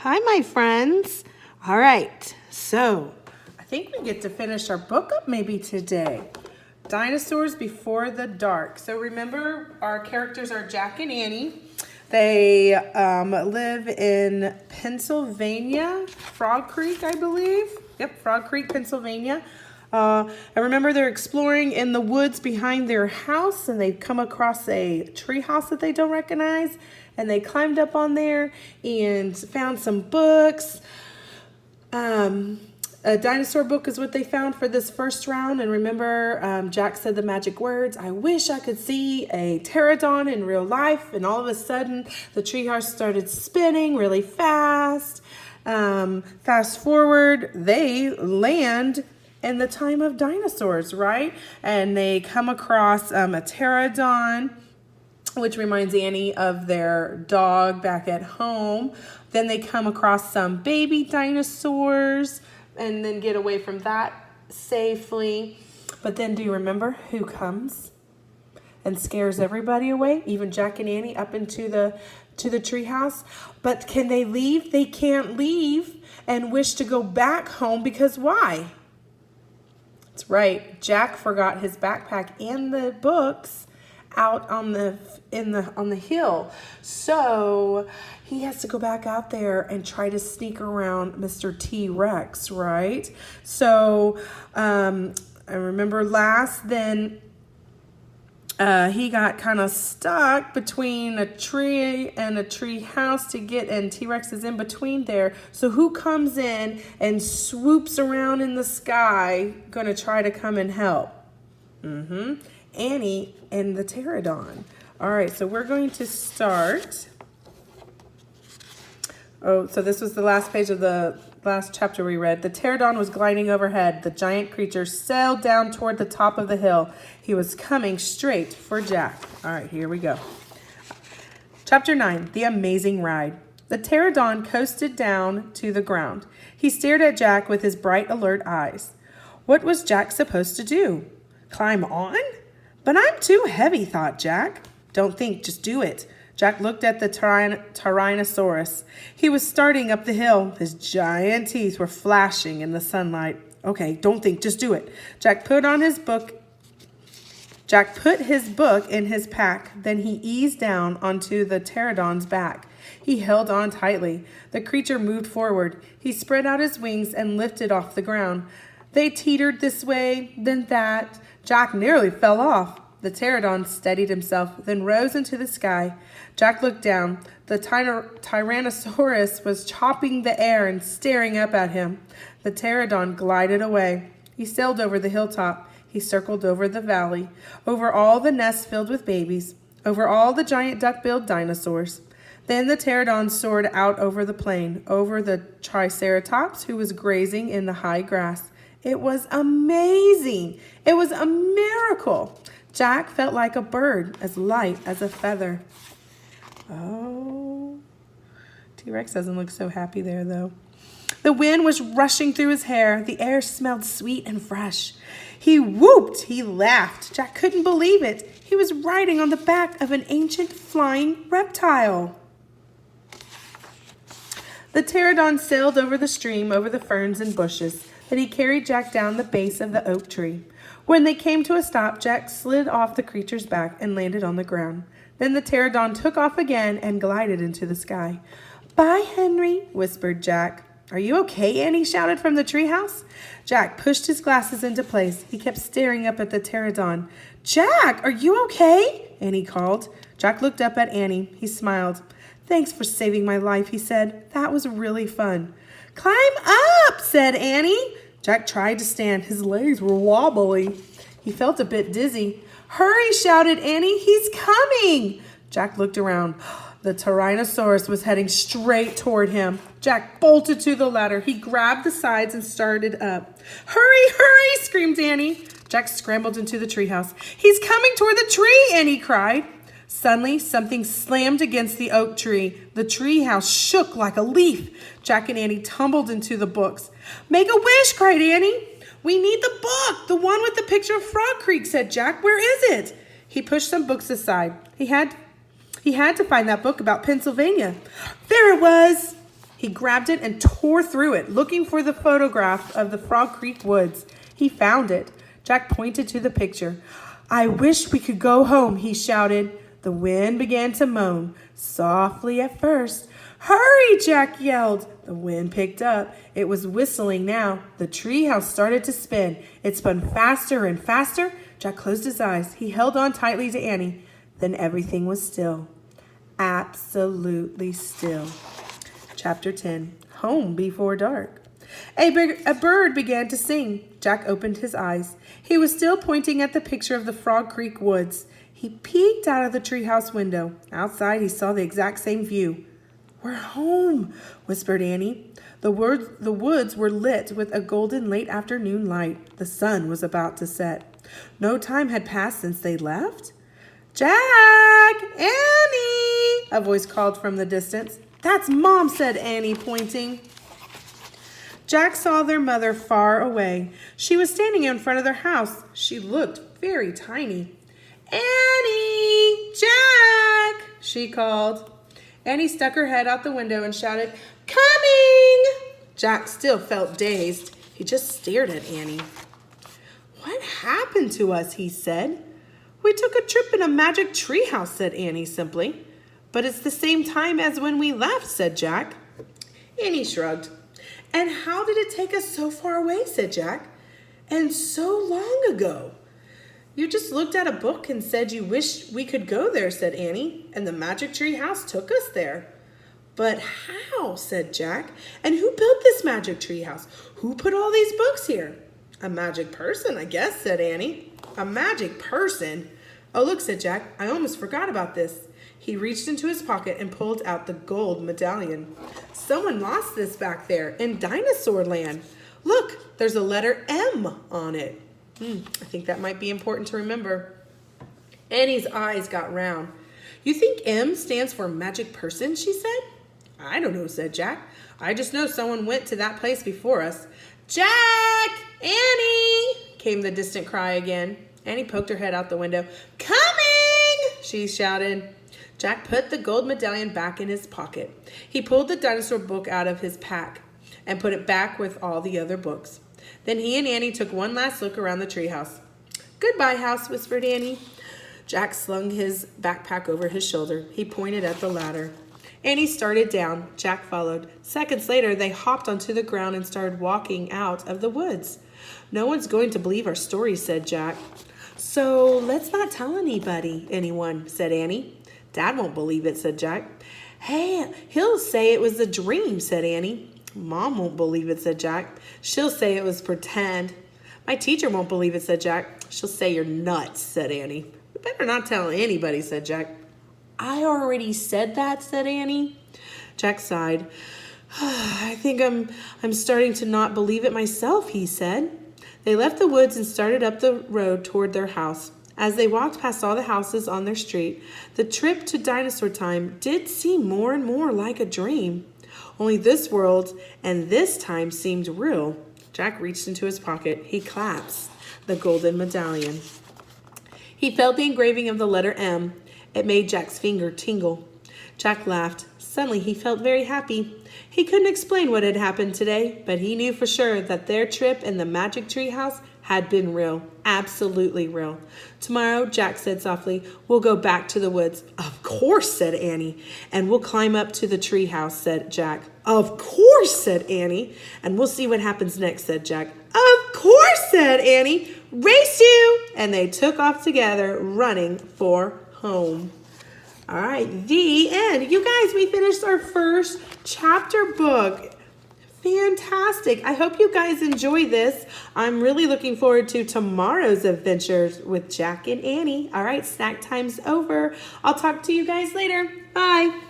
Hi, my friends. All right, so I think we get to finish our book up maybe today. Dinosaurs Before the Dark. So remember, our characters are Jack and Annie. They live in Pennsylvania, Frog Creek, I believe. Yep, Frog Creek, Pennsylvania. I remember they're exploring in the woods behind their house, and they've come across a tree house that they don't recognize, and they climbed up on there and found some books. A dinosaur book is what they found for this first round. And remember, Jack said the magic words, "I wish I could see a pterodon in real life." And all of a sudden, the treehouse started spinning really fast. Fast forward, they land in the time of dinosaurs, right? And they come across a pterodon, which reminds Annie of their dog back at home. Then they come across some baby dinosaurs and then get away from that safely. But then do you remember who comes and scares everybody away? Even Jack and Annie up into the treehouse. But can they leave? They can't leave and wish to go back home because why? That's right. Jack forgot his backpack and the books out on the hill. So he has to go back out there and try to sneak around Mr. T-Rex, right? So I remember he got kind of stuck between a tree and a tree house and T-Rex is in between there. So who comes in and swoops around in the sky, gonna try to come and help? Annie and the pterodon. All right, so we're going to start. Oh, so this was the last page of the last chapter we read. The pterodon was gliding overhead. The giant creature sailed down toward the top of the hill. He was coming straight for Jack. All right, here we go. Chapter 9, The Amazing Ride. The pterodon coasted down to the ground. He stared at Jack with his bright, alert eyes. What was Jack supposed to do? Climb on? But I'm too heavy, thought Jack. Don't think, just do it. Jack looked at the Tyrannosaurus. He was starting up the hill. His giant teeth were flashing in the sunlight. Okay, don't think, just do it. Jack put his book in his pack. Then he eased down onto the pterodon's back. He held on tightly. The creature moved forward. He spread out his wings and lifted off the ground. They teetered this way, then that. Jack nearly fell off. The pterodon steadied himself, then rose into the sky. Jack looked down. The Tyrannosaurus was chopping the air and staring up at him. The pterodon glided away. He sailed over the hilltop. He circled over the valley, over all the nests filled with babies, over all the giant duck-billed dinosaurs. Then the pterodon soared out over the plain, over the Triceratops who was grazing in the high grass. It was amazing. It was a miracle. Jack felt like a bird, as light as a feather. Oh, T-Rex doesn't look so happy there, though. The wind was rushing through his hair. The air smelled sweet and fresh. He whooped. He laughed. Jack couldn't believe it. He was riding on the back of an ancient flying reptile. The pterodon sailed over the stream, over the ferns and bushes. Then he carried Jack down the base of the oak tree. When they came to a stop, Jack slid off the creature's back and landed on the ground. Then the pterodon took off again and glided into the sky. "Bye, Henry," whispered Jack. "Are you okay?" Annie shouted from the treehouse. Jack pushed his glasses into place. He kept staring up at the pterodon. "Jack, are you okay?" Annie called. Jack looked up at Annie. He smiled. "Thanks for saving my life," he said. "That was really fun." "Climb up," said Annie. Jack tried to stand. His legs were wobbly. He felt a bit dizzy. "Hurry," shouted Annie. "He's coming." Jack looked around. The Tyrannosaurus was heading straight toward him. Jack bolted to the ladder. He grabbed the sides and started up. "Hurry, hurry," screamed Annie. Jack scrambled into the treehouse. "He's coming toward the tree," Annie cried. Suddenly, something slammed against the oak tree. The treehouse shook like a leaf. Jack and Annie tumbled into the books. "Make a wish," cried Annie. "We need the book, the one with the picture of Frog Creek," said Jack. "Where is it?" He pushed some books aside. He had to find that book about Pennsylvania. There it was. He grabbed it and tore through it, looking for the photograph of the Frog Creek woods. He found it. Jack pointed to the picture. "I wish we could go home," he shouted. The wind began to moan, softly at first. "Hurry!" Jack yelled. The wind picked up. It was whistling now. The treehouse started to spin. It spun faster and faster. Jack closed his eyes. He held on tightly to Annie. Then everything was still. Absolutely still. Chapter 10. Home Before Dark. A bird began to sing. Jack opened his eyes. He was still pointing at the picture of the Frog Creek woods. He peeked out of the treehouse window. Outside, he saw the exact same view. "We're home," whispered Annie. The woods were lit with a golden late afternoon light. The sun was about to set. No time had passed since they left. "Jack! Annie!" a voice called from the distance. "That's Mom," said Annie, pointing. Jack saw their mother far away. She was standing in front of their house. She looked very tiny. "Annie! Jack!" she called. Annie stuck her head out the window and shouted, "Coming!" Jack still felt dazed. He just stared at Annie. "What happened to us?" he said. "We took a trip in a magic treehouse," said Annie simply. "But it's the same time as when we left," said Jack. Annie shrugged. "And how did it take us so far away?" said Jack. "And so long ago." "You just looked at a book and said you wished we could go there," said Annie. "And the magic tree house took us there." "But how?" said Jack. "And who built this magic tree house? Who put all these books here?" "A magic person, I guess," said Annie. "A magic person? Oh, look," said Jack. "I almost forgot about this." He reached into his pocket and pulled out the gold medallion. "Someone lost this back there in Dinosaur Land. Look, there's a letter M on it." I think that might be important to remember. Annie's eyes got round. "You think M stands for magic person?" she said. "I don't know," said Jack. "I just know someone went to that place before us." "Jack! Annie!" came the distant cry again. Annie poked her head out the window. "Coming!" she shouted. Jack put the gold medallion back in his pocket. He pulled the dinosaur book out of his pack and put it back with all the other books. Then he and Annie took one last look around the treehouse. "Goodbye, house," whispered Annie. Jack slung his backpack over his shoulder. He pointed at the ladder. Annie started down. Jack followed. Seconds later, they hopped onto the ground and started walking out of the woods. "No one's going to believe our story," said Jack. "So let's not tell anyone, said Annie. "Dad won't believe it," said Jack. "Hey, he'll say it was a dream," said Annie. "Mom won't believe it," said Jack. "She'll say it was pretend." "My teacher won't believe it," said Jack. "She'll say you're nuts," said Annie. "We better not tell anybody," said Jack. "I already said that," said Annie. Jack sighed. "I think I'm starting to not believe it myself," he said. They left the woods and started up the road toward their house. As they walked past all the houses on their street, the trip to Dinosaur Time did seem more and more like a dream. Only this world and this time seemed real. Jack reached into his pocket. He clasped the golden medallion. He felt the engraving of the letter M. It made Jack's finger tingle. Jack laughed. Suddenly he felt very happy. He couldn't explain what had happened today, but he knew for sure that their trip in the magic tree house had been real, absolutely real. "Tomorrow," Jack said softly, "we'll go back to the woods." "Of course," said Annie. "And we'll climb up to the tree house," said Jack. "Of course," said Annie. "And we'll see what happens next," said Jack. "Of course," said Annie. "Race you!" And they took off together, running for home. All right, the end. You guys, we finished our first chapter book. Fantastic. I hope you guys enjoy this. I'm really looking forward to tomorrow's adventures with Jack and Annie. All right, snack time's over. I'll talk to you guys later. Bye.